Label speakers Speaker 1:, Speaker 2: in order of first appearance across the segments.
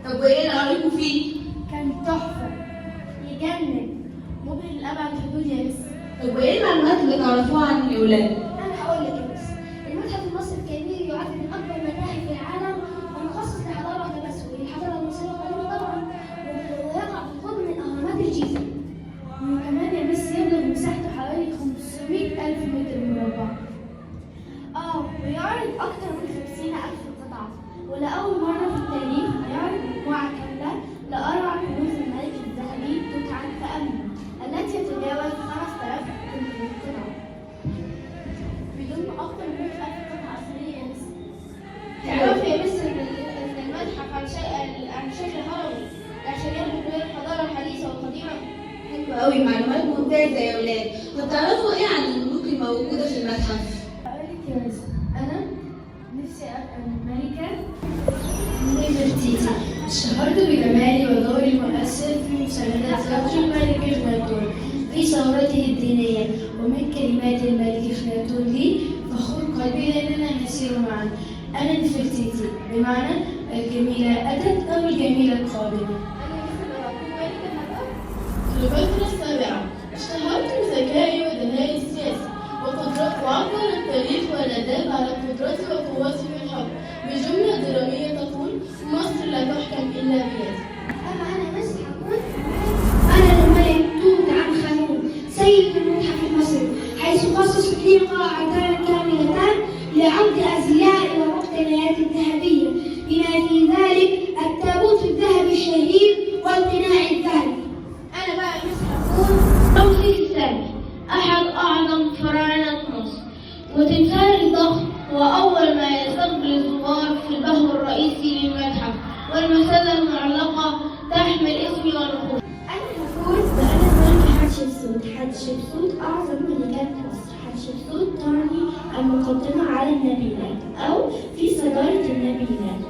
Speaker 1: طب وايه اللي قريته فيه؟
Speaker 2: كان تحفة، يجنن، مبهر لأبعد الحدود يا مس.
Speaker 1: طب وايه المعلومات اللي تعرفوها عن اليونان؟
Speaker 2: أنا هقول لك يا مس. المتحف المصري الكبير يعد من أكبر المتاحف في العالم ومخصص لحضارة واحدة بس، وهي الحضارة المصرية القديمة طبعا، ويقع بالقرب من أهرامات الجيزة. وكمان يا مس يبلغ مساحته حوالي 500,000 متر مربع. ويعرض أكثر من 50,000 قطعة، ولأول مرة في التاريخ هيعرض مجموعة كاملة لأروع كنوز الملك الذهبي توت عنخ آمون التي تتجاوز 5,000 قطعة، بيضم أكثر من 100,000 قطعة أثرية يا مس. تعرفي يا مس إن المتحف عن شكل هرمي عشان يربط بين الحضارة الحديثة والقديمة؟
Speaker 1: حلو قوي، معلومات ممتازة يا ولاد. طب تعرفوا ايه عن الملوك الموجودة في المتحف؟
Speaker 2: أقولك يا مس، أنا نفسي أبقى ملكة نفرتيتي. اشتهرت بجمالي ودوري المؤثر في مساندة زوجي الملك إخناتون في ثورته الدينية، ومن كلمات الملك إخناتون لي: فخور قلبي لأننا نسير معا. أنا نفرتيتي بمعنى الجميلة أتت أو الجميلة القادمة. أنا مثل أكون ملكة هبقى في الفترة السابعة. اشتهرت بذكائي ودهائي السياسي وعبر التاريخ والآداب على قدرتي وقوتي في الحرب بجملة درامية تقول: مصر لا تحكم إلا بيدي. أنا مس حكون أنا الملك توت عنخ آمون سيد المتحف المصري، حيث خصصت لي قاعتان كاملتان لعرض أزياء ومقتنيات ذهبية، بما في ذلك التابوت الذهبي الشهير والقناع الذهبي. أنا بقى مس حكون رمسيس الثاني، أحد أعظم فراعنة مصر، وتمثال الضخم هو أول ما يستقبل الزوار في البهو الرئيسي للمتحف، والمسلة المعلقة تحمل اسمي ونقوشي. أنا هفوز بأنا الملكة حتشبسوت. حتشبسوت أعظم ملكات مصر. حتشبسوت تعني المقدمة على النبيلات أو في صدارة النبيلات.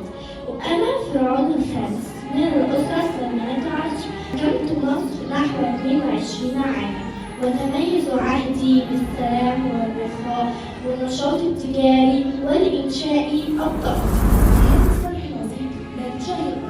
Speaker 2: وأنا فرعون الخامس من الأسرة الثامنة عشر. حكمت مصر نحو 22 عاما، وتميز عهدي بالسلام والرخاء والنشاط التجاري والإنشائي الضخم. هذا الصرح الوظيفي لا تشاهد